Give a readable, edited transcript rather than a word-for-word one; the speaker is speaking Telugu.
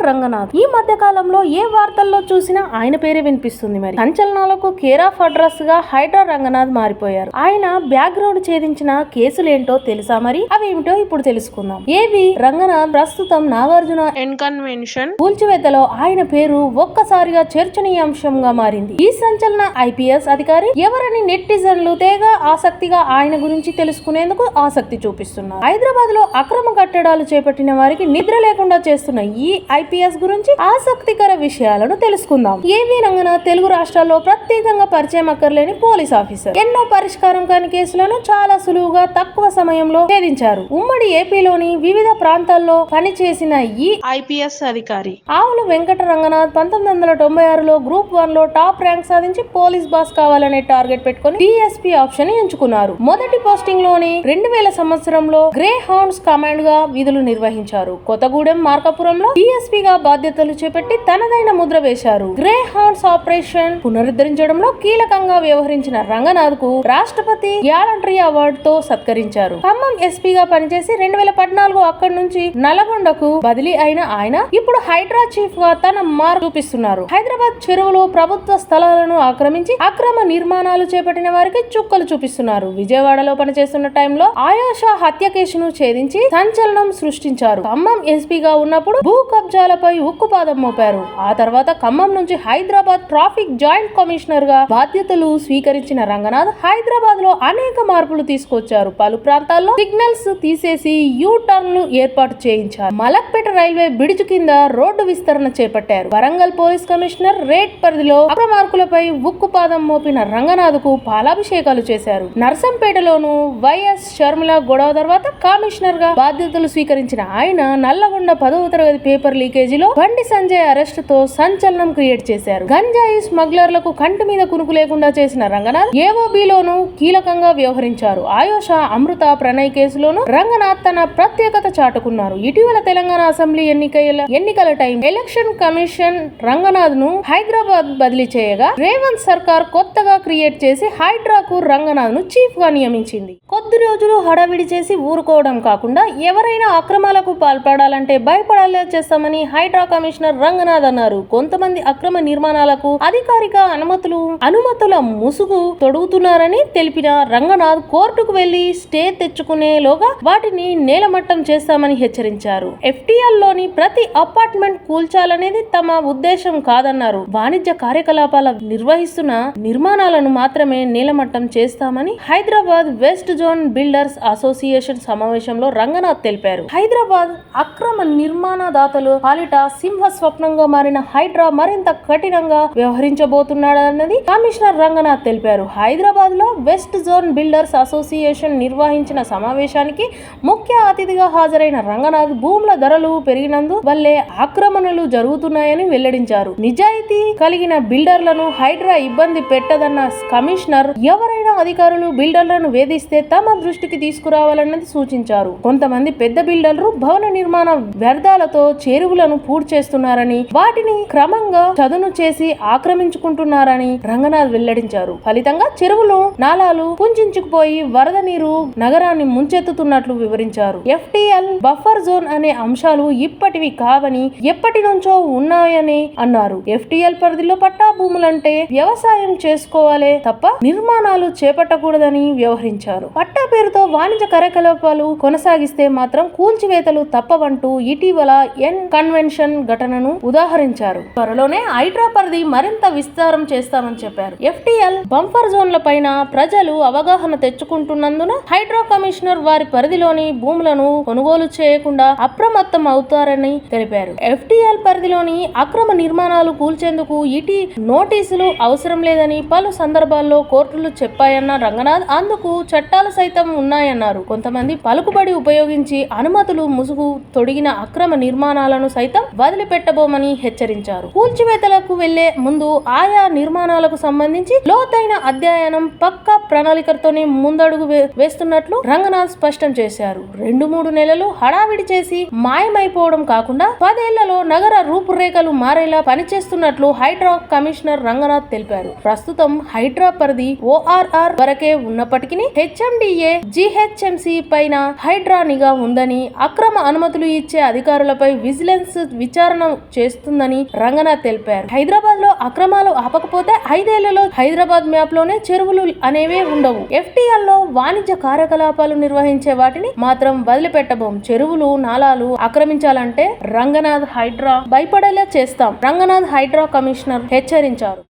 రంగనాథ్. ఈ మధ్య కాలంలో ఏ వార్తల్లో చూసినా ఆయన పేరే వినిపిస్తుంది. మరి సంచలనాలకు కేర్ ఆఫ్ అడ్రస్ గా హైడ్రా రంగనాథ్ మారిపోయారు. ఆయన బ్యాక్గ్రౌండ్ ఛేదించిన కేసులేంటో తెలుసా? మరి అవేమిటో ఇప్పుడు తెలుసుకుందాం. ఏవి రంగనాథ్ ప్రస్తుతం నాగార్జున కన్వెన్షన్ కూల్చివేతలో ఆయన పేరు ఒక్కసారిగా చర్చనీయాంశంగా మారింది. ఈ సంచలన ఐపీఎస్ అధికారి ఎవరని నెటిజన్లు తెగ ఆసక్తిగా ఆయన గురించి తెలుసుకునేందుకు ఆసక్తి చూపిస్తున్నారు. హైదరాబాద్ లో అక్రమ కట్టడాలు చేపట్టిన వారికి నిద్ర లేకుండా చేస్తున్న ఈ ఐపీఎస్ గురించి ఆసక్తికర విషయాలను తెలుసుకుందాం. ఏవి రంగనాథ్ తెలుగు రాష్ట్రాల్లో ప్రత్యేకంగా పరిచయం అక్కర్లేని పోలీస్ ఆఫీసర్. ఎన్నో పరిష్కారం కాని కేసులను చాలా సులువుగా తక్కువ సమయంలో ఛేదించారు. ఉమ్మడి ఏపీలోని వివిధ ప్రాంతాల్లో పనిచేసిన ఈ ఐపీఎస్ అధికారి ఆవుల వెంకట రంగనాథ్ 1996లో గ్రూప్ 1 లో టాప్ ర్యాంక్ సాధించి పోలీస్ బాస్ కావాలనే టార్గెట్ పెట్టుకుని డిఎస్పీ ఆప్షన్ ఎంచుకున్నారు. మొదటి పోస్టింగ్ లోని 2000 సంవత్సరంలో గ్రే హౌండ్స్ కమాండ్ గా విధులు నిర్వహించారు. కొత్తగూడెం మార్కాపురంలో డిఎస్పీ గా బాధ్యతలు చేపట్టి తనదైన ముద్ర వేశారు. గ్రే హౌండ్స్ ఆపరేషన్ పునరుద్ధరించడంలో కీలకంగా వ్యవహరించిన రంగనాథ్ కు రాష్ట్రపతి గ్యాలంటరీ అవార్డు తో సత్కరించారు. ఖమ్మం ఎస్పీగా పనిచేసి 2014 అక్కడి నుంచి నల్గొండకు బదిలీ అయిన ఆయన ఇప్పుడు హైడ్రా చీఫ్ గా తన మార్క్ చూపిస్తున్నారు. హైదరాబాద్ చెరువులో ప్రభుత్వ స్థలాలను ఆక్రమించి అక్రమ నిర్మాణాలు చేపట్టిన వారికి చుక్కలు చూపిస్తున్నారు. విజయవాడలో పనిచేస్తున్న టైంలో ఆయాషా హత్య కేసును ఛేదించి సంచలనం సృష్టించారు. ఖమ్మం ఎస్పీగా ఉన్నప్పుడు భూ కబ్జాలపై ఉక్కుపాదం మోపారు. ఆ తర్వాత ఖమ్మం నుంచి హైదరాబాద్ ట్రాఫిక్ జాయింట్ కమిషనర్ గా బాధ్యతలు స్వీకరించిన రంగనాథ్ హైదరాబాద్ లో అనేక మార్పులు తీసుకొచ్చారు. పలు ప్రాంతాల్లో సిగ్నల్స్ తీసేసి యూ టర్న్లు ఏర్పాటు చేయించారు. మలక్పేట రైల్వే బ్రిడ్జ్ కింద రోడ్డు విస్తరణ చేపట్టారు. వరంగల్ పోలీస్ కమిషనర్ రేట్ పరిధిలో అక్రమార్కులపై ఉక్కుపాదం మోపిన రంగనాథ్ కు పాలాభిషేకాలు చేశారు. నర్సంపేటలోను వైఎస్ షర్మిల గొడవ తర్వాత కమిషనర్ గా బాధ్యతలు స్వీకరించిన ఆయన నల్లగొండ 10వ తరగతి పేపర్ లీకేజీలో బండి సంజయ్ అరెస్ట్ తో సంచలనం క్రియేట్ చేశారు. గంజాయి స్మగ్లర్లకు కంటి మీద కునుకు లేకుండా చేసిన రంగనాథ్ ఏఓబీలోను కీలకంగా వ్యవహరించారు. ఆయోషా అమృత ప్రణయ్ కేసులోను రంగనాథ్ తన ప్రత్యేకత చాటుకున్నారు. ఇటీవల తెలంగాణ అసెంబ్లీ ఎన్నికల టైం ఎలక్షన్ కమిషన్ రంగనాథ్ ను హైదరాబాద్ బదిలీ చేయగా రేవంత్ సర్కార్ కొత్తగా క్రియేట్ చేసి హైడ్రాకు రంగనాథ్ ను చీఫ్ గా నియమించింది. కొద్ది రోజులు హడావిడి చేసి ఊరుకోవడం కాకుండా ఎవరైనా అక్రమాలకు పాల్పడాలంటే భయపడాలా చేస్తామని హైడ్రా కమిషనర్ రంగనాథ్ అన్నారు. కొంతమంది అక్రమ నిర్మాణాలకు అధికారిక అనుమతుల ముసుగు తొడుగుతున్నారని తెలిపిన రంగనాథ్ కోర్టుకు వెళ్లి స్టే తెచ్చుకునేలోగా వాటిని నేలమట్టం చేస్తామని హెచ్చరించారు. ఎఫ్టీఎల్ లోని ప్రతి అపార్ట్మెంట్ కూల్చాలనేది తమ ఉద్దేశం కాదన్నారు. వాణిజ్య కార్యకలాపాల నిర్వహిస్తున్న నిర్మాణాలను మాత్రమే నేలమట్టం చేస్తామని Hyderabad west zone builders association సమావేశంలో రంగనాథ్ తెలిపారు. హైదరాబాద్ అక్రమ నిర్మాణదాతలు పాలిట సింహ స్వప్నంగా మారిన హైడ్రా మరింత కఠినంగా వ్యవహరించబోతున్నాడన్నది కమిషనర్ రంగనాథ్ తెలిపారు. హైదరాబాద్ లో వెస్ట్ జోన్ బిల్డర్స్ అసోసియేషన్ నిర్వహించిన సమావేశానికి ముఖ్య అతిథిగా హాజరైన రంగనాథ్ భూముల ధరలు పెరిగినందు వల్లే ఆక్రమణలు జరుగుతున్నాయని వెల్లడించారు. నిజాయితీ కలిగిన బిల్డర్లను హైడ్రా ఇబ్బంది పెట్టదన్న కమిషనర్ ఎవరైనా అధికారులు బిల్డర్లను వేధిస్తే తమ దృష్టికి తీసుకురావాలన్నది సూచించారు. కొంతమంది పెద్ద బిల్డర్లు భవన నిర్మాణ వ్యర్థాలతో చెరువులను పూర్తి చేస్తున్నారని వాటిని క్రమంగా చదును చేసి ఆక్రమించుకుంటున్నారని రంగనాథ్ వెల్లడించారు. ఫలితంగా చెరువులు నాలాలు కుంచుకుపోయి వరద నీరు నగరాన్ని ముంచెత్తుతున్నట్లు వివరించారు. ఎఫ్టీఎల్ బఫర్ జోన్ అనే అంశాలు ఇప్పటివి కావని ఎప్పటి నుంచో ఉన్నాయని అన్నారు. ఎఫ్టీఎల్ పరిధిలో పట్టా భూములంటే వ్యవసాయం చేసుకోవాలే తప్ప నిర్మాణాలు చేపట్టకూడదని వ్యవహరించారు. పట్టా పేరుతో వాణిజ్య కార్యకలాపాలు కొనసాగిస్తే మాత్రం కూల్చివేతలు తప్పవంటూ ఇటీవల కన్వెన్షన్ ఘటనను ఉదాహరించారు. త్వరలోనే హైడ్రా పరిధి మరింత విస్తారం చేస్తామని చెప్పారు. ఎఫ్టీఎల్ బంఫర్ జోన్ల పైన ప్రజలు అవగాహన తెచ్చుకుంటున్నందున హైడ్రా కమిషనర్ వారి పరిధిలోని భూములను కొనుగోలు చేయకుండా అప్రమత్తం అవుతారని తెలిపారు. ఎఫ్టీఎల్ పరిధిలోని అక్రమ నిర్మాణాలు కూల్చేందుకు ఇటీ నోటీసులు అవసరం లేదని పలు సందర్భాల్లో కోర్టులు చెప్పాయన్న రంగనాథ్ అందుకు చట్టాలు సైతం ఉన్నాయన్నారు. కొంతమంది పలుకుబడి ఉపయోగించి అనుమతులు ముసుగు తొడిగిన అక్రమ నిర్మాణాలను సైతం వదిలిపెట్టబోమని హెచ్చరించారు. కూల్చివేతలకు వెళ్లే ముందు ఆయా నిర్మాణాలకు సంబంధించి లోతైన అధ్యయనం పక్కా ప్రణాళికతోనే ముందడుగు వేస్తున్నట్లు రంగనాథ్ స్పష్టం చేశారు. 2-3 నెలలు హడావిడి చేసి మాయమైపోవడం కాకుండా 10 ఏళ్లలో నగర రూపురేఖలు మారేలా పనిచేస్తున్నట్లు హైడ్రా కమిషనర్ రంగనాథ్ తెలిపారు. ప్రస్తుతం హైడ్రా పరిధి ఓఆర్ఆర్ వరకే ఉన్నప్పటికీ హెచ్ఎండిఏ జీహెచ్ఎంసీ పైన హైడ్రా నిఘా ఉందని అక్రమ అనుమతులు ఇచ్చే అధికారులపై విజిలెన్స్ విజిలెన్స్ విచారణ చేస్తుందని రంగనాథ్ తెలిపారు. హైదరాబాద్ లో అక్రమాలు ఆపకపోతే 5 ఏళ్లలో హైదరాబాద్ మ్యాప్ లోనే చెరువులు అనేవే ఉండవు. FTL లో వాణిజ్య కార్యకలాపాలు నిర్వహించే వాటిని మాత్రం వదిలిపెట్టబోం. చెరువులు నాలాలు ఆక్రమించాలంటే రంగనాథ్ హైడ్రా భయపడేలా చేస్తాం. రంగనాథ్ హైడ్రా కమిషనర్ హెచ్చరించారు.